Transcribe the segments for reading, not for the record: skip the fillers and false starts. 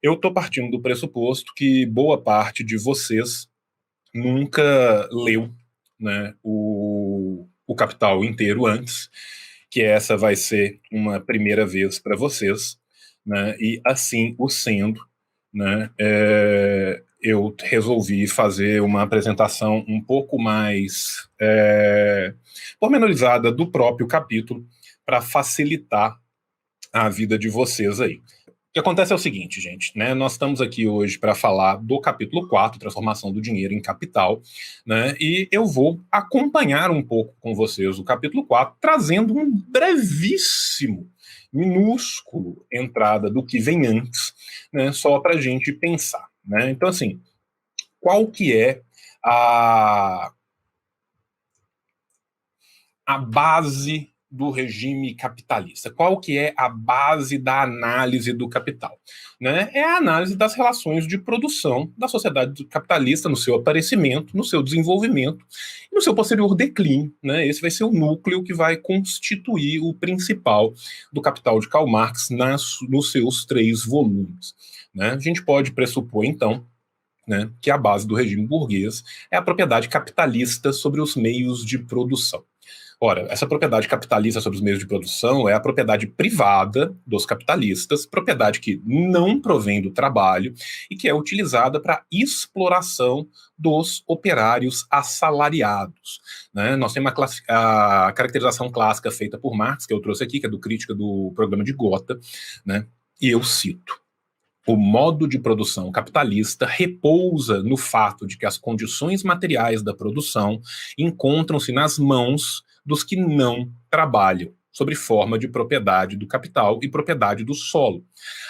Eu estou partindo do pressuposto que boa parte de vocês nunca leu, né, o Capital inteiro antes, que essa vai ser uma primeira vez para vocês, né, e assim o sendo, né, eu resolvi fazer uma apresentação um pouco mais pormenorizada do próprio capítulo para facilitar a vida de vocês aí. O que acontece é o seguinte, gente, né? Nós estamos aqui hoje para falar do capítulo 4, transformação do dinheiro em capital, né? E eu vou acompanhar um pouco com vocês o capítulo 4, trazendo um brevíssimo, minúsculo entrada do que vem antes, né? Só para a gente pensar, né? Então, assim, qual que é a, a base do regime capitalista? Qual que é a base da análise do capital? Né? É a análise das relações de produção da sociedade capitalista no seu aparecimento, no seu desenvolvimento e no seu posterior declínio. Né? Esse vai ser o núcleo que vai constituir o principal do Capital de Karl Marx nos seus 3 volumes. Né? A gente pode pressupor, então, né, que a base do regime burguês é a propriedade capitalista sobre os meios de produção. Ora, essa propriedade capitalista sobre os meios de produção é a propriedade privada dos capitalistas, propriedade que não provém do trabalho e que é utilizada para exploração dos operários assalariados. Né? Nós temos a caracterização clássica feita por Marx, que eu trouxe aqui, que é do Crítica do Programa de Gotha, né? E eu cito: o modo de produção capitalista repousa no fato de que as condições materiais da produção encontram-se nas mãos dos que não trabalham, sob forma de propriedade do capital e propriedade do solo,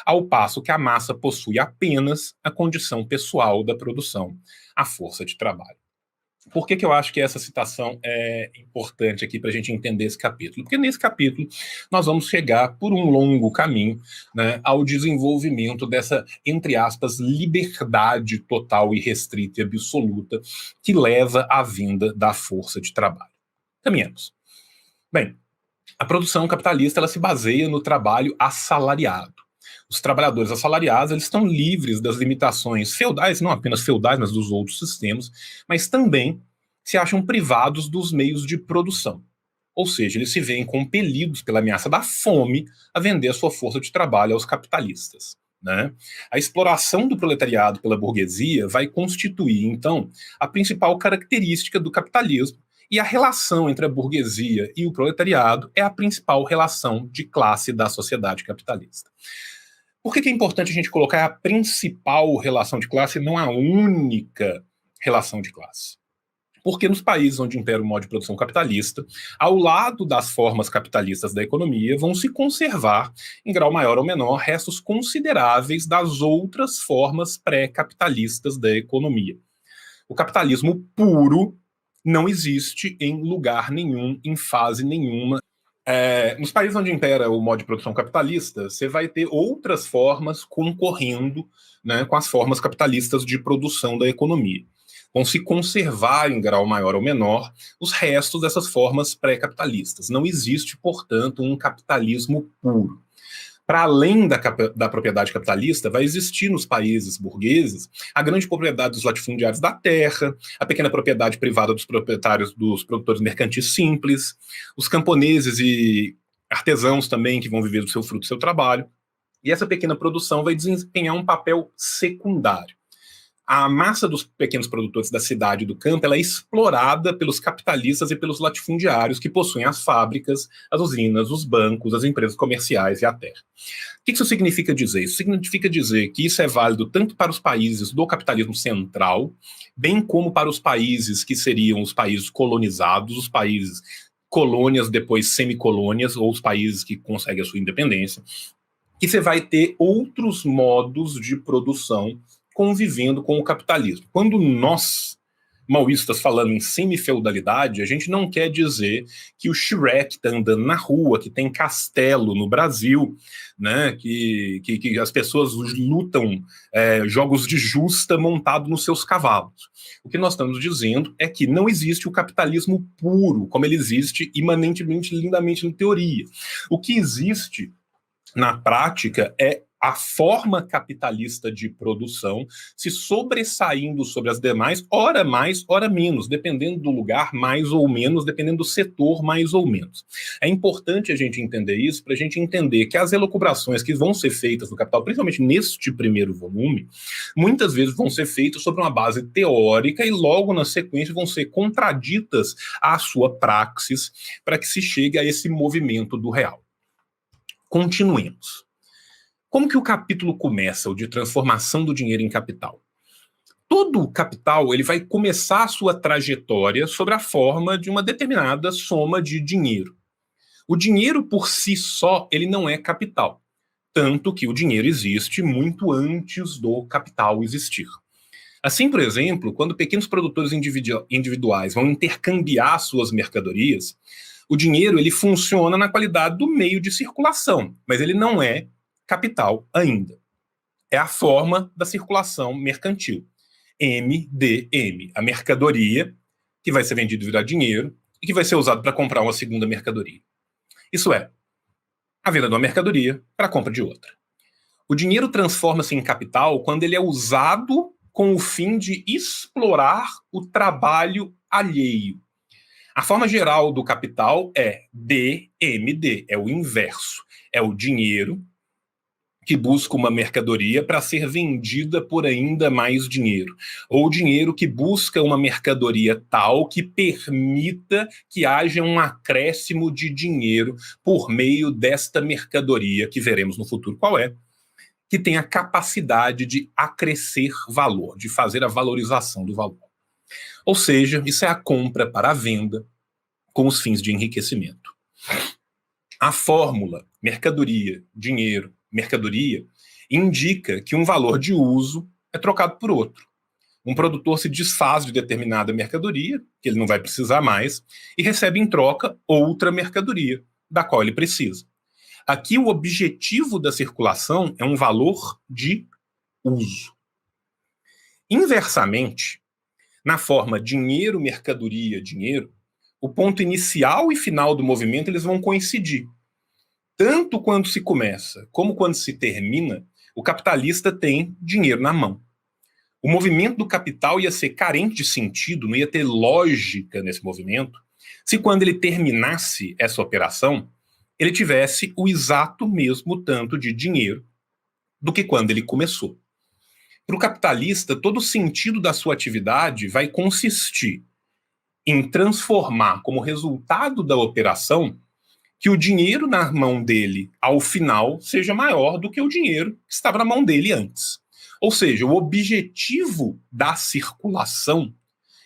ao passo que a massa possui apenas a condição pessoal da produção, a força de trabalho. Por que eu acho que essa citação é importante aqui para a gente entender esse capítulo? Porque nesse capítulo nós vamos chegar por um longo caminho, né, ao desenvolvimento dessa, entre aspas, liberdade total e restrita e absoluta que leva à venda da força de trabalho. Caminhamos. Bem, a produção capitalista ela se baseia no trabalho assalariado. Os trabalhadores assalariados eles estão livres das limitações feudais, não apenas feudais, mas dos outros sistemas, mas também se acham privados dos meios de produção. Ou seja, eles se veem compelidos pela ameaça da fome a vender a sua força de trabalho aos capitalistas. Né? A exploração do proletariado pela burguesia vai constituir, então, a principal característica do capitalismo, e a relação entre a burguesia e o proletariado é a principal relação de classe da sociedade capitalista. Por que é importante a gente colocar a principal relação de classe e não a única relação de classe? Porque nos países onde impera o modo de produção capitalista, ao lado das formas capitalistas da economia, vão se conservar, em grau maior ou menor, restos consideráveis das outras formas pré-capitalistas da economia. O capitalismo puro não existe em lugar nenhum, em fase nenhuma. Nos países onde impera o modo de produção capitalista, você vai ter outras formas concorrendo, né, com as formas capitalistas de produção da economia. Vão se conservar em grau maior ou menor os restos dessas formas pré-capitalistas. Não existe, portanto, um capitalismo puro. Para além da propriedade capitalista, vai existir nos países burgueses a grande propriedade dos latifundiários da terra, a pequena propriedade privada dos proprietários dos produtores mercantis simples, os camponeses e artesãos também que vão viver do seu fruto do seu trabalho. E essa pequena produção vai desempenhar um papel secundário. A massa dos pequenos produtores da cidade e do campo ela é explorada pelos capitalistas e pelos latifundiários que possuem as fábricas, as usinas, os bancos, as empresas comerciais e a terra. O que isso significa dizer? Isso significa dizer que isso é válido tanto para os países do capitalismo central, bem como para os países que seriam os países colonizados, os países colônias, depois semicolônias, ou os países que conseguem a sua independência, que você vai ter outros modos de produção convivendo com o capitalismo. Quando nós, maoístas, falando em semifeudalidade, a gente não quer dizer que o Shrek está andando na rua, que tem castelo no Brasil, né, que as pessoas lutam jogos de justa montado nos seus cavalos. O que nós estamos dizendo é que não existe o capitalismo puro, como ele existe imanentemente, lindamente na teoria. O que existe na prática é a forma capitalista de produção, se sobressaindo sobre as demais, ora mais, ora menos, dependendo do lugar, mais ou menos, dependendo do setor, mais ou menos. É importante a gente entender isso para a gente entender que as elucubrações que vão ser feitas no Capital, principalmente neste primeiro volume, muitas vezes vão ser feitas sobre uma base teórica e logo na sequência vão ser contraditas à sua praxis para que se chegue a esse movimento do real. Continuemos. Como que o capítulo começa, o de transformação do dinheiro em capital? Todo capital ele vai começar a sua trajetória sobre a forma de uma determinada soma de dinheiro. O dinheiro por si só ele não é capital, tanto que o dinheiro existe muito antes do capital existir. Assim, por exemplo, quando pequenos produtores individuais vão intercambiar suas mercadorias, o dinheiro ele funciona na qualidade do meio de circulação, mas ele não é capital ainda. É a forma da circulação mercantil. MDM, a mercadoria que vai ser vendida e virar dinheiro e que vai ser usado para comprar uma segunda mercadoria. Isso é, a venda de uma mercadoria para a compra de outra. O dinheiro transforma-se em capital quando ele é usado com o fim de explorar o trabalho alheio. A forma geral do capital é DMD, é o inverso. É o dinheiro que busca uma mercadoria para ser vendida por ainda mais dinheiro, ou dinheiro que busca uma mercadoria tal que permita que haja um acréscimo de dinheiro por meio desta mercadoria, que veremos no futuro qual é, que tem a capacidade de acrescer valor, de fazer a valorização do valor. Ou seja, isso é a compra para a venda com os fins de enriquecimento. A fórmula mercadoria, dinheiro, mercadoria indica que um valor de uso é trocado por outro. Um produtor se desfaz de determinada mercadoria, que ele não vai precisar mais, e recebe em troca outra mercadoria, da qual ele precisa. Aqui o objetivo da circulação é um valor de uso. Inversamente, na forma dinheiro, mercadoria, dinheiro, o ponto inicial e final do movimento eles vão coincidir. Tanto quando se começa como quando se termina, o capitalista tem dinheiro na mão. O movimento do capital ia ser carente de sentido, não ia ter lógica nesse movimento, se quando ele terminasse essa operação, ele tivesse o exato mesmo tanto de dinheiro do que quando ele começou. Para o capitalista, todo o sentido da sua atividade vai consistir em transformar como resultado da operação que o dinheiro na mão dele, ao final, seja maior do que o dinheiro que estava na mão dele antes. Ou seja, o objetivo da circulação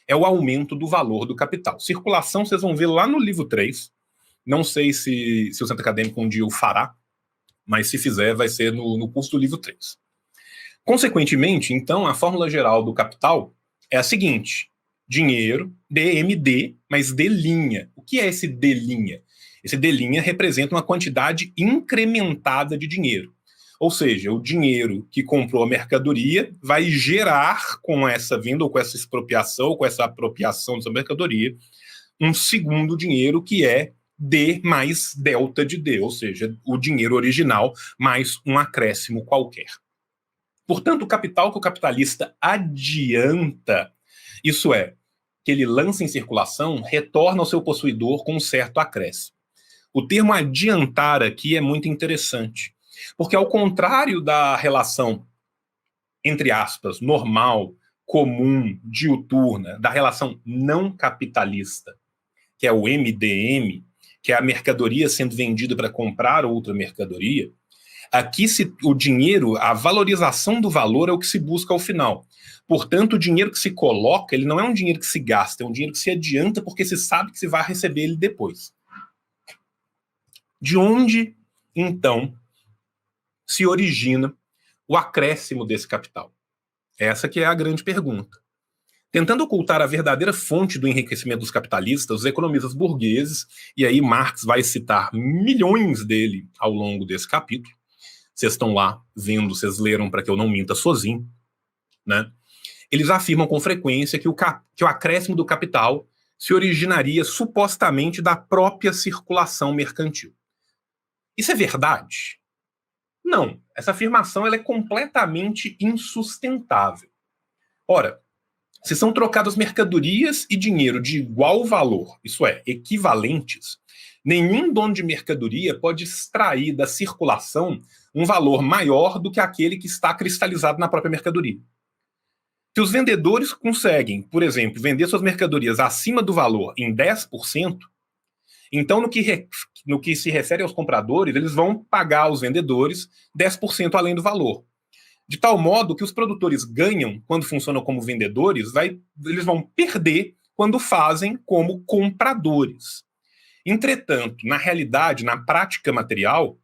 é o aumento do valor do capital. Circulação, vocês vão ver lá no livro 3. Não sei se o Centro Acadêmico um dia o fará, mas se fizer, vai ser no curso do livro 3. Consequentemente, então, a fórmula geral do capital é a seguinte: dinheiro, DMD, mas D'. O que é esse D'? Esse D' representa uma quantidade incrementada de dinheiro. Ou seja, o dinheiro que comprou a mercadoria vai gerar com essa venda, ou com essa expropriação, ou com essa apropriação dessa mercadoria, um segundo dinheiro que é D mais delta de D, ou seja, o dinheiro original mais um acréscimo qualquer. Portanto, o capital que o capitalista adianta, isso é, que ele lança em circulação, retorna ao seu possuidor com um certo acréscimo. O termo adiantar aqui é muito interessante, porque ao contrário da relação, entre aspas, normal, comum, diuturna, da relação não capitalista, que é o MDM, que é a mercadoria sendo vendida para comprar outra mercadoria, aqui o dinheiro, a valorização do valor é o que se busca ao final. Portanto, o dinheiro que se coloca, ele não é um dinheiro que se gasta, é um dinheiro que se adianta porque se sabe que se vai receber ele depois. De onde, então, se origina o acréscimo desse capital? Essa que é a grande pergunta. Tentando ocultar a verdadeira fonte do enriquecimento dos capitalistas, os economistas burgueses, e aí Marx vai citar milhões dele ao longo desse capítulo, vocês estão lá vendo, vocês leram para que eu não minta sozinho, né? Eles afirmam com frequência que o acréscimo do capital se originaria supostamente da própria circulação mercantil. Isso é verdade? Não, essa afirmação ela é completamente insustentável. Ora, se são trocadas mercadorias e dinheiro de igual valor, isso é, equivalentes, nenhum dono de mercadoria pode extrair da circulação um valor maior do que aquele que está cristalizado na própria mercadoria. Se os vendedores conseguem, por exemplo, vender suas mercadorias acima do valor em 10%, então no que se refere aos compradores, eles vão pagar aos vendedores 10% além do valor. De tal modo que os produtores ganham quando funcionam como vendedores, eles vão perder quando fazem como compradores. Entretanto, na realidade, na prática material,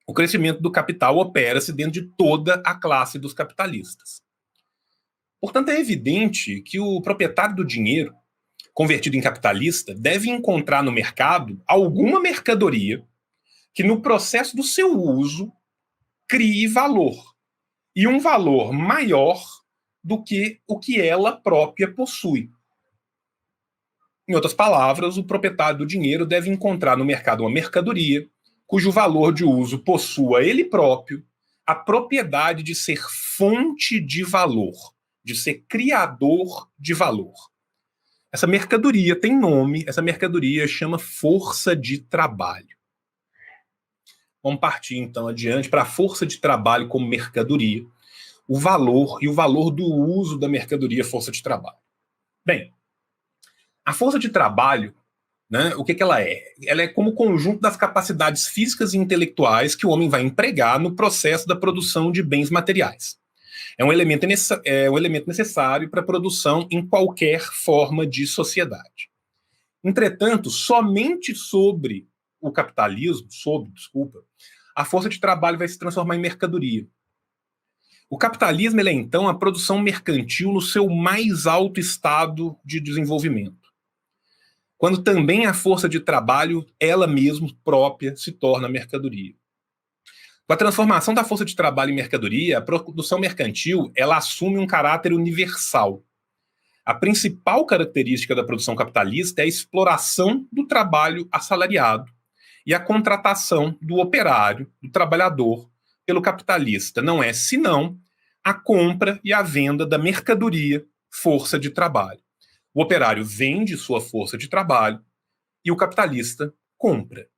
o crescimento do capital opera-se dentro de toda a classe dos capitalistas. Portanto, é evidente que o proprietário do dinheiro, convertido em capitalista, deve encontrar no mercado alguma mercadoria que, no processo do seu uso, crie valor. E um valor maior do que o que ela própria possui. Em outras palavras, o proprietário do dinheiro deve encontrar no mercado uma mercadoria cujo valor de uso possua ele próprio a propriedade de ser fonte de valor, de ser criador de valor. Essa mercadoria tem nome, essa mercadoria chama força de trabalho. Vamos partir então adiante para a força de trabalho como mercadoria, o valor e o valor do uso da mercadoria força de trabalho. Bem, a força de trabalho, né, o que ela é? Ela é como o conjunto das capacidades físicas e intelectuais que o homem vai empregar no processo da produção de bens materiais. É um elemento necessário para a produção em qualquer forma de sociedade. Entretanto, somente sobre o capitalismo, a força de trabalho vai se transformar em mercadoria. O capitalismo é, então, a produção mercantil no seu mais alto estado de desenvolvimento, quando também a força de trabalho, ela mesma própria, se torna mercadoria. Com a transformação da força de trabalho em mercadoria, a produção mercantil ela assume um caráter universal. A principal característica da produção capitalista é a exploração do trabalho assalariado e a contratação do operário, do trabalhador, pelo capitalista. Não é senão a compra e a venda da mercadoria, força de trabalho. O operário vende sua força de trabalho e o capitalista compra.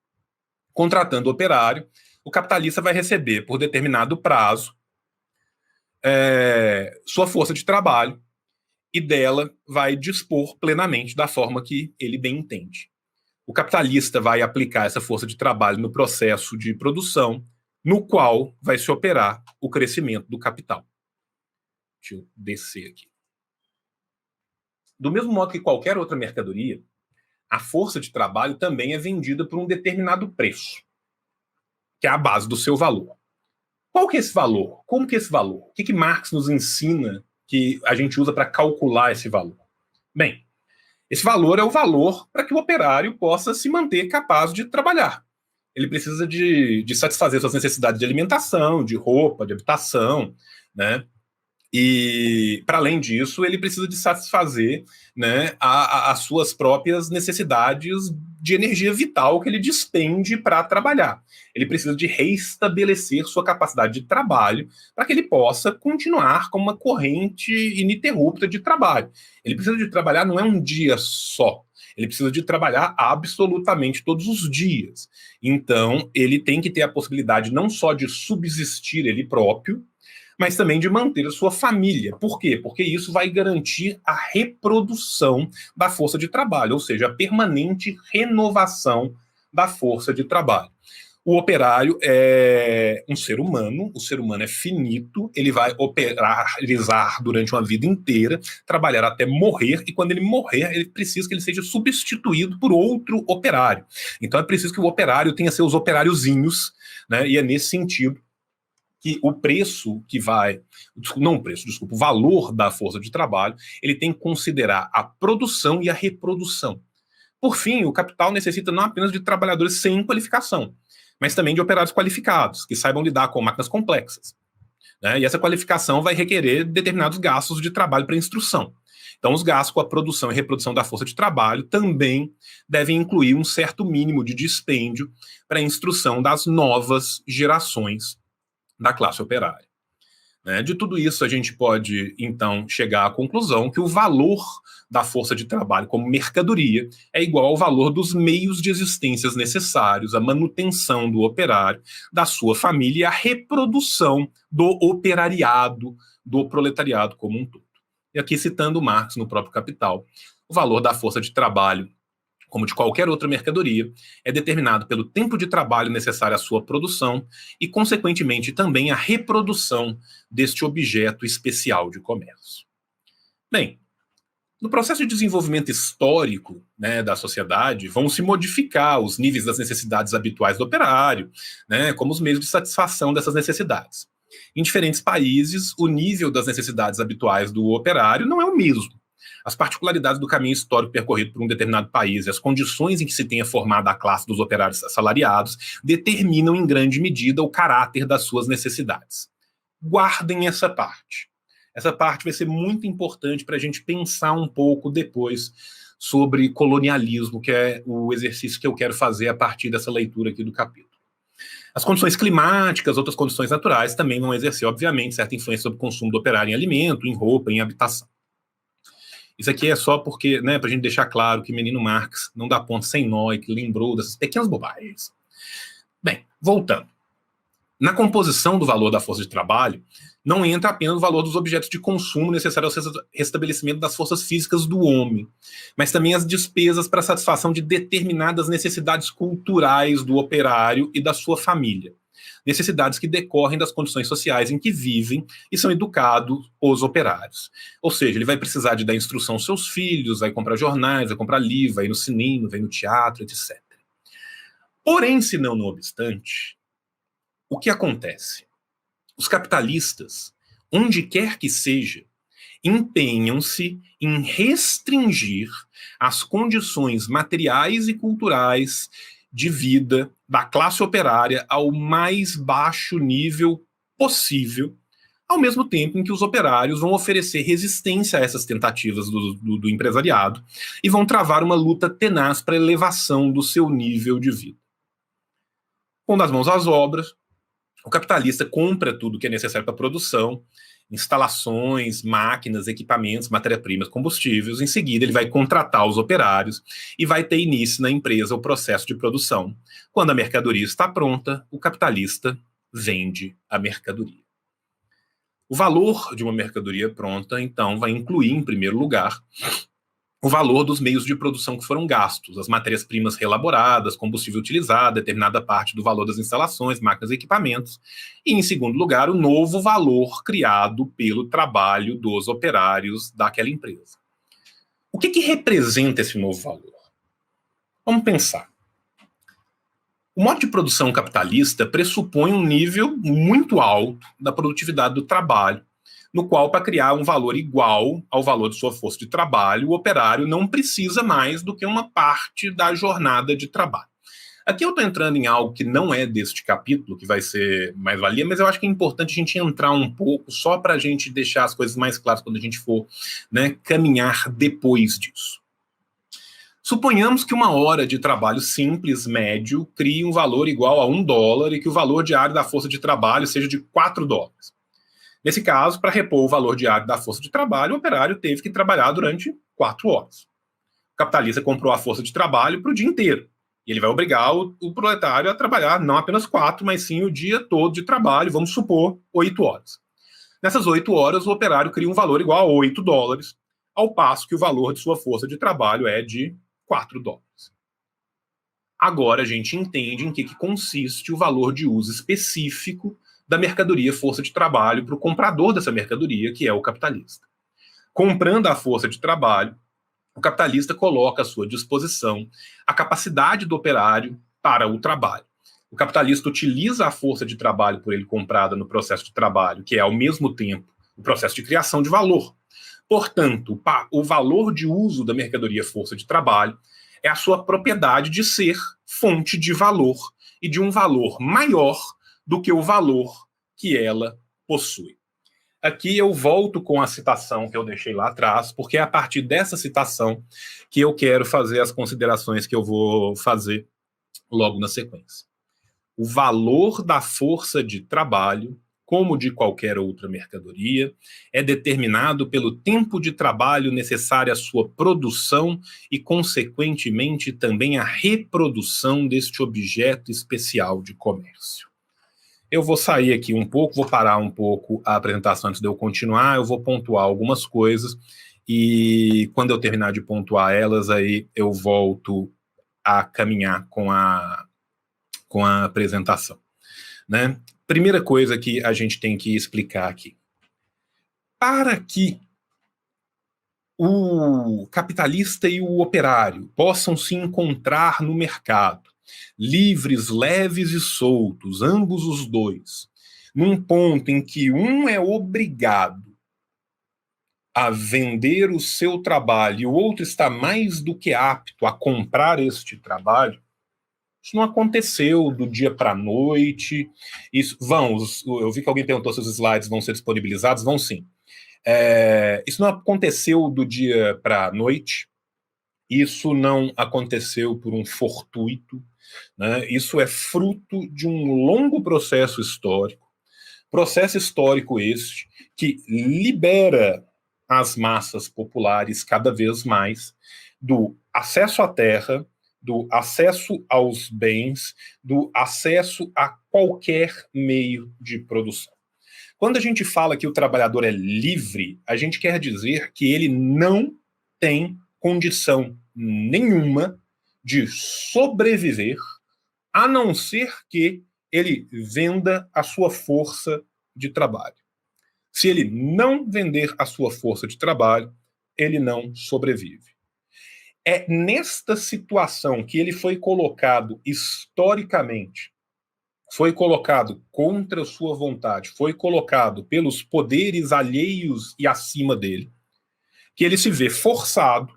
Contratando o operário, o capitalista vai receber, por determinado prazo, sua força de trabalho e dela vai dispor plenamente da forma que ele bem entende. O capitalista vai aplicar essa força de trabalho no processo de produção, no qual vai se operar o crescimento do capital. Deixa eu descer aqui. Do mesmo modo que qualquer outra mercadoria, a força de trabalho também é vendida por um determinado preço, que é a base do seu valor. Qual que é esse valor? Como que é esse valor? O que Marx nos ensina que a gente usa para calcular esse valor? Bem, esse valor é o valor para que o operário possa se manter capaz de trabalhar. Ele precisa de satisfazer suas necessidades de alimentação, de roupa, de habitação, né? E, para além disso, ele precisa de satisfazer, né, as suas próprias necessidades de energia vital que ele despende para trabalhar. Ele precisa de reestabelecer sua capacidade de trabalho para que ele possa continuar com uma corrente ininterrupta de trabalho. Ele precisa de trabalhar não é um dia só. Ele precisa de trabalhar absolutamente todos os dias. Então, ele tem que ter a possibilidade não só de subsistir ele próprio, mas também de manter a sua família. Por quê? Porque isso vai garantir a reprodução da força de trabalho, ou seja, a permanente renovação da força de trabalho. O operário é um ser humano, o ser humano é finito, ele vai operalizar durante uma vida inteira, trabalhar até morrer, e quando ele morrer, ele precisa que ele seja substituído por outro operário. Então é preciso que o operário tenha seus operáriozinhos, né? E é nesse sentido que o preço que vai, não o preço, desculpa, o valor da força de trabalho, ele tem que considerar a produção e a reprodução. Por fim, o capital necessita não apenas de trabalhadores sem qualificação, mas também de operários qualificados, que saibam lidar com máquinas complexas, né? E essa qualificação vai requerer determinados gastos de trabalho para instrução. Então, os gastos com a produção e reprodução da força de trabalho também devem incluir um certo mínimo de dispêndio para a instrução das novas gerações da classe operária. Né? De tudo isso, a gente pode, então, chegar à conclusão que o valor da força de trabalho como mercadoria é igual ao valor dos meios de existência necessários à manutenção do operário, da sua família e à reprodução do operariado, do proletariado como um todo. E aqui, citando Marx no próprio Capital, o valor da força de trabalho, como de qualquer outra mercadoria, é determinado pelo tempo de trabalho necessário à sua produção e, consequentemente, também a reprodução deste objeto especial de comércio. Bem, no processo de desenvolvimento histórico, né, da sociedade, vão se modificar os níveis das necessidades habituais do operário, né, como os meios de satisfação dessas necessidades. Em diferentes países, o nível das necessidades habituais do operário não é o mesmo. As particularidades do caminho histórico percorrido por um determinado país e as condições em que se tenha formado a classe dos operários assalariados determinam em grande medida o caráter das suas necessidades. Guardem essa parte. Essa parte vai ser muito importante para a gente pensar um pouco depois sobre colonialismo, que é o exercício que eu quero fazer a partir dessa leitura aqui do capítulo. As condições climáticas, outras condições naturais também vão exercer, obviamente, certa influência sobre o consumo do operário em alimento, em roupa, em habitação. Isso aqui é só porque, né, para a gente deixar claro que menino Marx não dá ponto sem nó e que lembrou dessas pequenas bobagens. Bem, voltando. Na composição do valor da força de trabalho, não entra apenas o valor dos objetos de consumo necessários ao restabelecimento das forças físicas do homem, mas também as despesas para a satisfação de determinadas necessidades culturais do operário e da sua família. Necessidades que decorrem das condições sociais em que vivem e são educados os operários. Ou seja, ele vai precisar de dar instrução aos seus filhos, vai comprar jornais, vai comprar livro, vai ir no cinema, vai no teatro, etc. Porém, se não obstante, o que acontece? Os capitalistas, onde quer que seja, empenham-se em restringir as condições materiais e culturais de vida da classe operária ao mais baixo nível possível, ao mesmo tempo em que os operários vão oferecer resistência a essas tentativas do empresariado e vão travar uma luta tenaz para a elevação do seu nível de vida. Pondo as mãos às obras, o capitalista compra tudo que é necessário para a produção, instalações, máquinas, equipamentos, matéria-primas, combustíveis. Em seguida, ele vai contratar os operários e vai ter início na empresa o processo de produção. Quando a mercadoria está pronta, o capitalista vende a mercadoria. O valor de uma mercadoria pronta, então, vai incluir, em primeiro lugar, o valor dos meios de produção que foram gastos, as matérias-primas reelaboradas, combustível utilizado, determinada parte do valor das instalações, máquinas e equipamentos, e, em segundo lugar, o novo valor criado pelo trabalho dos operários daquela empresa. O que representa esse novo valor? Vamos pensar. O modo de produção capitalista pressupõe um nível muito alto da produtividade do trabalho, no qual, para criar um valor igual ao valor de sua força de trabalho, o operário não precisa mais do que uma parte da jornada de trabalho. Aqui eu estou entrando em algo que não é deste capítulo, que vai ser mais-valia, mas eu acho que é importante a gente entrar um pouco, só para a gente deixar as coisas mais claras quando a gente for, né, caminhar depois disso. Suponhamos que uma hora de trabalho simples, médio, crie um valor igual a $1 e que o valor diário da força de trabalho seja de $4. Nesse caso, para repor o valor diário da força de trabalho, o operário teve que trabalhar durante 4 horas. O capitalista comprou a força de trabalho para o dia inteiro. E ele vai obrigar o proletário a trabalhar não apenas 4, mas sim o dia todo de trabalho, vamos supor, 8 horas. Nessas 8 horas, o operário cria um valor igual a $8, ao passo que o valor de sua força de trabalho é de $4. Agora a gente entende em que consiste o valor de uso específico da mercadoria força de trabalho para o comprador dessa mercadoria, que é o capitalista. Comprando a força de trabalho, o capitalista coloca à sua disposição a capacidade do operário para o trabalho. O capitalista utiliza a força de trabalho por ele comprada no processo de trabalho, que é, ao mesmo tempo, o processo de criação de valor. Portanto, o valor de uso da mercadoria força de trabalho é a sua propriedade de ser fonte de valor e de um valor maior do que o valor que ela possui. Aqui eu volto com a citação que eu deixei lá atrás, porque é a partir dessa citação que eu quero fazer as considerações que eu vou fazer logo na sequência. O valor da força de trabalho como de qualquer outra mercadoria, é determinado pelo tempo de trabalho necessário à sua produção e, consequentemente, também à reprodução deste objeto especial de comércio. Eu vou sair aqui um pouco, vou parar um pouco a apresentação antes de eu continuar, eu vou pontuar algumas coisas e quando eu terminar de pontuar elas, aí eu volto a caminhar com a apresentação, né? Primeira coisa que a gente tem que explicar aqui. Para que o capitalista e o operário possam se encontrar no mercado, livres, leves e soltos, ambos os dois, num ponto em que um é obrigado a vender o seu trabalho e o outro está mais do que apto a comprar este trabalho, isso não aconteceu do dia para a noite. Eu vi que alguém perguntou se os slides vão ser disponibilizados. Vão sim. Isso não aconteceu do dia para a noite. Isso não aconteceu por um fortuito, né? Isso é fruto de um longo processo histórico. Processo histórico este que libera as massas populares cada vez mais do acesso à terra, do acesso aos bens, do acesso a qualquer meio de produção. Quando a gente fala que o trabalhador é livre, a gente quer dizer que ele não tem condição nenhuma de sobreviver, a não ser que ele venda a sua força de trabalho. Se ele não vender a sua força de trabalho, ele não sobrevive. É nesta situação que ele foi colocado historicamente, foi colocado contra sua vontade, foi colocado pelos poderes alheios e acima dele, que ele se vê forçado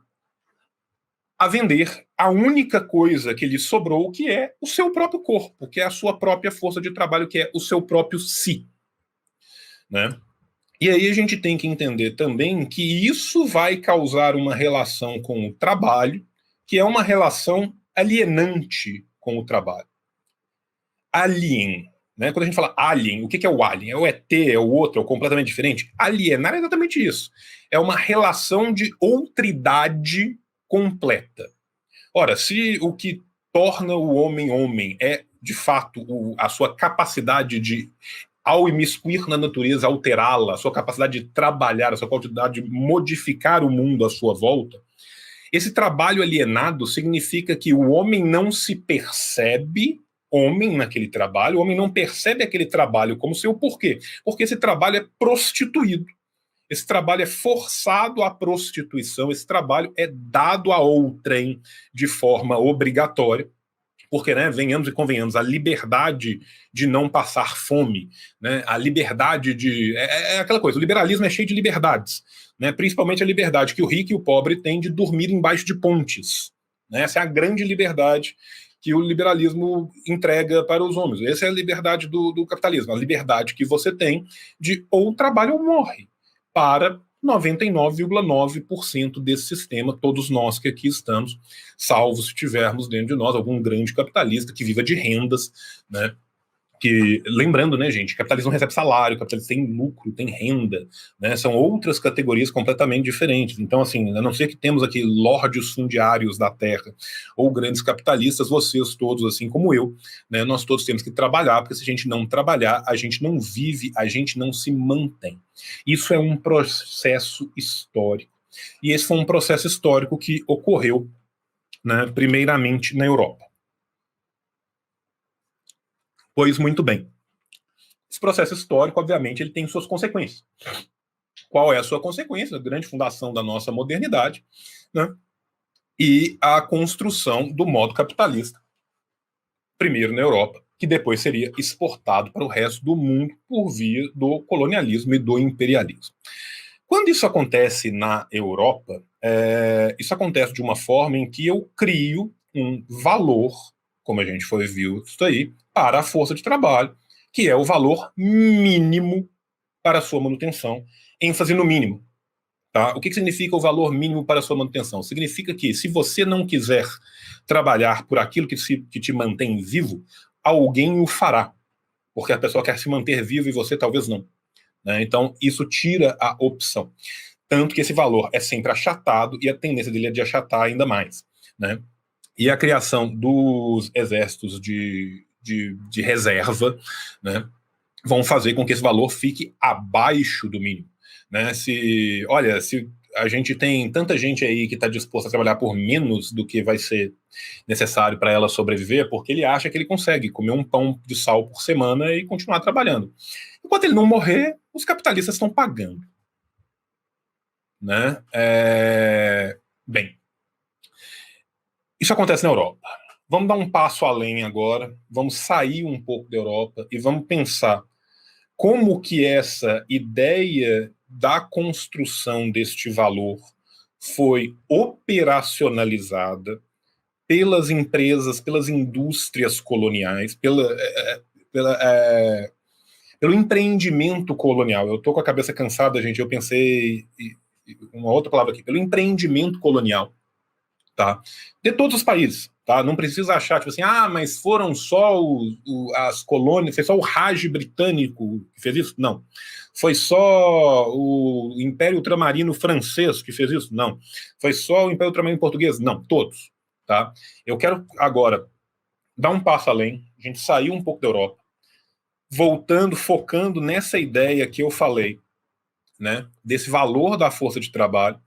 a vender a única coisa que lhe sobrou, que é o seu próprio corpo, que é a sua própria força de trabalho, que é o seu próprio si, né? E aí a gente tem que entender também que isso vai causar uma relação com o trabalho, que é uma relação alienante com o trabalho. Alien, né? Quando a gente fala alien, o que é o alien? É o ET, é o outro, é o completamente diferente? Alienar é exatamente isso. É uma relação de outridade completa. Ora, se o que torna o homem homem é, de fato, a sua capacidade de, ao imiscuir na natureza, alterá-la, a sua capacidade de trabalhar, a sua capacidade de modificar o mundo à sua volta, esse trabalho alienado significa que o homem não se percebe homem naquele trabalho, o homem não percebe aquele trabalho como seu. Por quê? Porque esse trabalho é prostituído. Esse trabalho é forçado à prostituição, esse trabalho é dado a outrem de forma obrigatória, porque, né, venhamos e convenhamos, a liberdade de não passar fome, né, a liberdade de... É aquela coisa, o liberalismo é cheio de liberdades, né, principalmente a liberdade que o rico e o pobre têm de dormir embaixo de pontes. Né, essa é a grande liberdade que o liberalismo entrega para os homens. Essa é a liberdade do capitalismo, a liberdade que você tem de ou trabalha ou morre, para 99,9% desse sistema, todos nós que aqui estamos, salvo se tivermos dentro de nós algum grande capitalista que viva de rendas, né? Que, lembrando, né, gente, capitalismo não recebe salário, capitalismo tem lucro, tem renda, né? São outras categorias completamente diferentes. Então, assim, a não ser que temos aqui lordes fundiários da terra ou grandes capitalistas, vocês todos, assim como eu, né, nós todos temos que trabalhar, porque se a gente não trabalhar, a gente não vive, a gente não se mantém. Isso é um processo histórico. E esse foi um processo histórico que ocorreu, né, primeiramente na Europa. Pois muito bem. Esse processo histórico, obviamente, ele tem suas consequências. Qual é a sua consequência? A grande fundação da nossa modernidade, né? E a construção do modo capitalista, primeiro na Europa, que depois seria exportado para o resto do mundo por via do colonialismo e do imperialismo. Quando isso acontece na Europa, isso acontece de uma forma em que eu crio um valor, como a gente foi visto aí, para a força de trabalho, que é o valor mínimo para a sua manutenção, ênfase no mínimo. Tá? O que significa o valor mínimo para a sua manutenção? Significa que se você não quiser trabalhar por aquilo que te mantém vivo, alguém o fará. porque a pessoa quer se manter viva e você talvez não, né? Então, isso tira a opção. Tanto que esse valor é sempre achatado e a tendência dele é de achatar ainda mais, né? E a criação dos exércitos de reserva, né, vão fazer com que esse valor fique abaixo do mínimo, né? Se a gente tem tanta gente aí que está disposta a trabalhar por menos do que vai ser necessário para ela sobreviver, porque ele acha que ele consegue comer um pão de sal por semana e continuar trabalhando. Enquanto ele não morrer, os capitalistas estão pagando, né? Bem, isso acontece na Europa. Vamos dar um passo além agora, vamos sair um pouco da Europa e vamos pensar como que essa ideia da construção deste valor foi operacionalizada pelas empresas, pelas indústrias coloniais, pela, pelo empreendimento colonial. Eu estou com a cabeça cansada, gente, eu pensei uma outra palavra aqui, pelo empreendimento colonial, tá? De todos os países, tá? Não precisa achar, tipo assim, mas foram só as colônias, foi só o Raj britânico que fez isso? Não. Foi só o Império Ultramarino francês que fez isso? Não. Foi só o Império Ultramarino português? Não, todos, tá? Eu quero agora dar um passo além, a gente sair um pouco da Europa, voltando, focando nessa ideia que eu falei, né, desse valor da força de trabalho,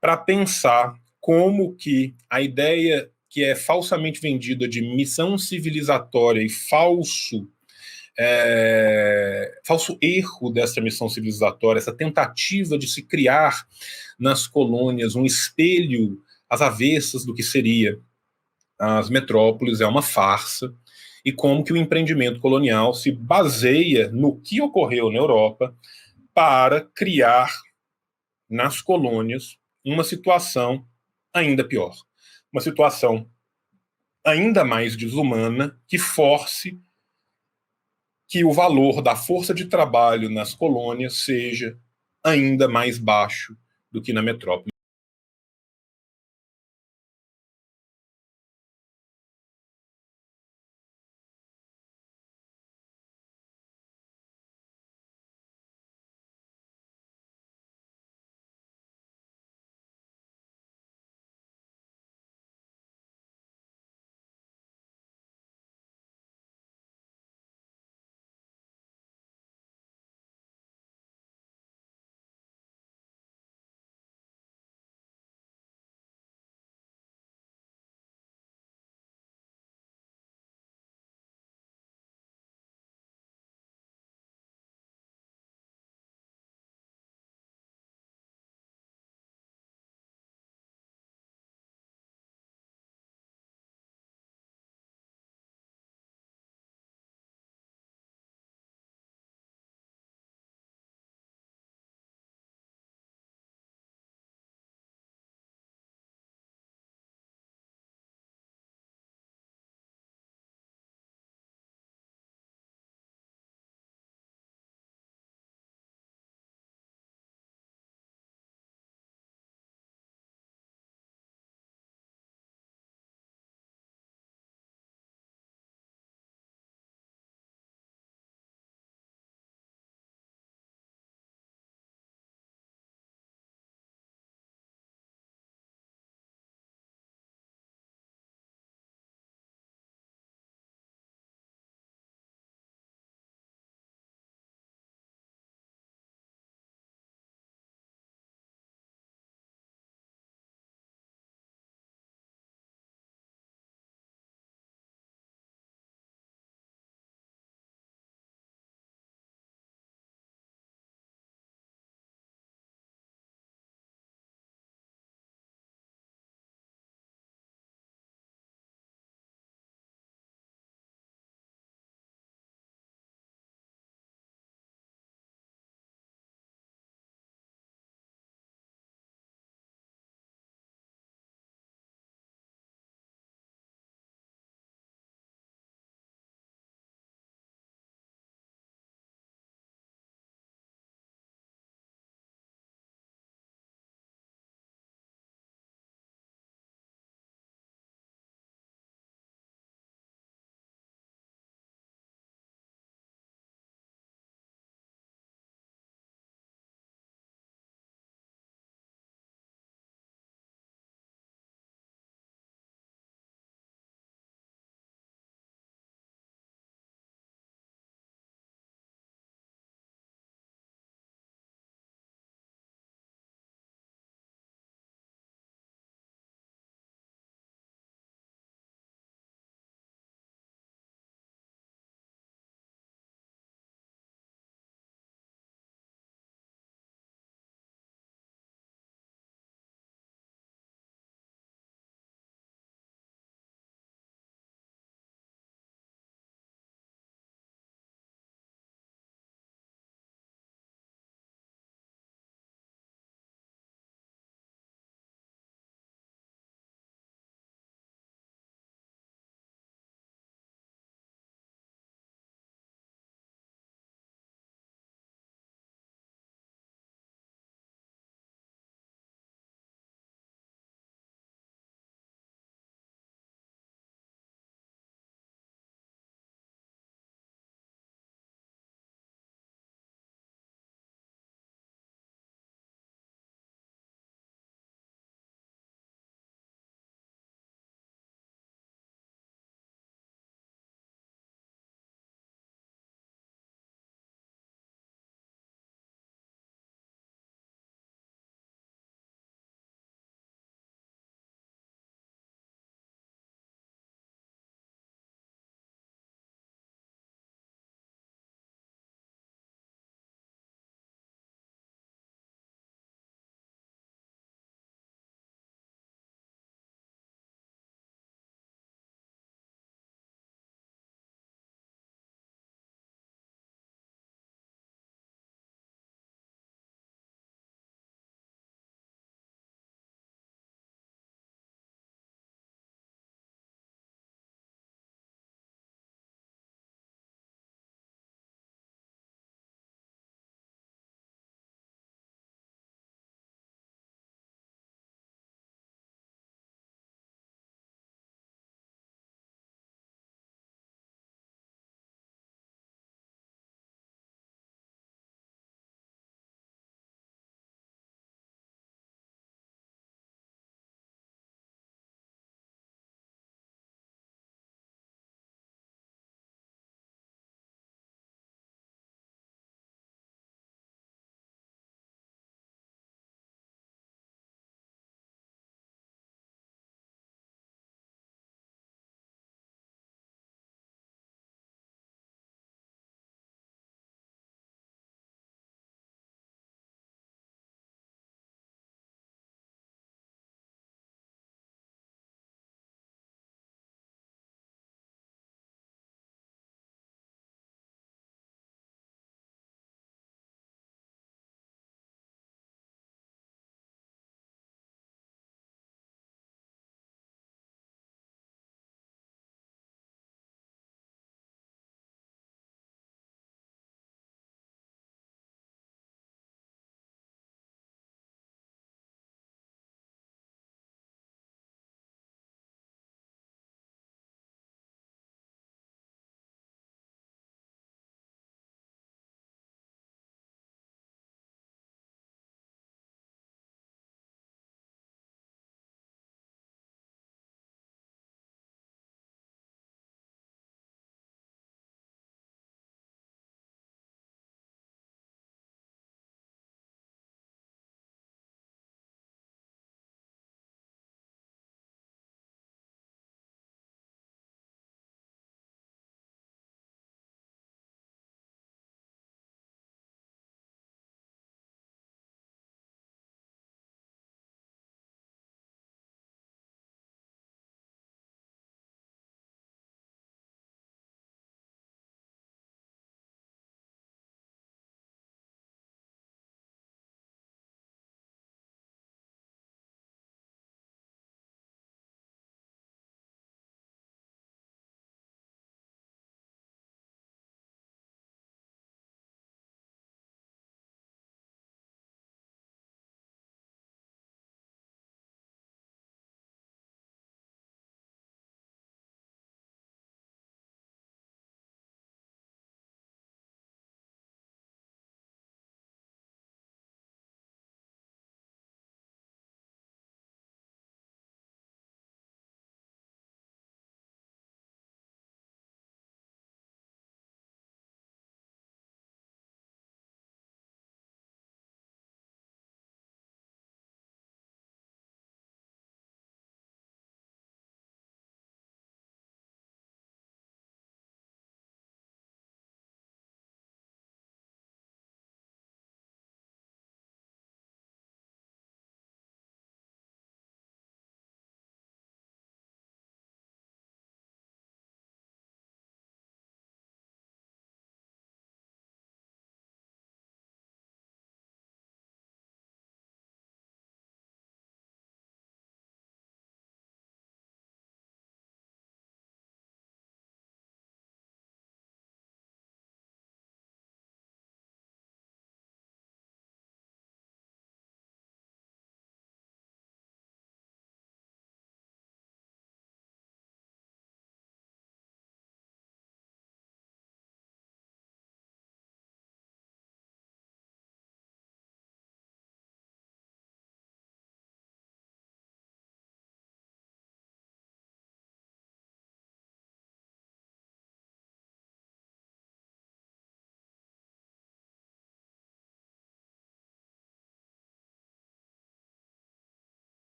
para pensar como que a ideia que é falsamente vendida de missão civilizatória e falso erro dessa missão civilizatória, essa tentativa de se criar nas colônias um espelho às avessas do que seria as metrópoles, é uma farsa, e como que o empreendimento colonial se baseia no que ocorreu na Europa para criar nas colônias uma situação ainda pior, uma situação ainda mais desumana que force que o valor da força de trabalho nas colônias seja ainda mais baixo do que na metrópole.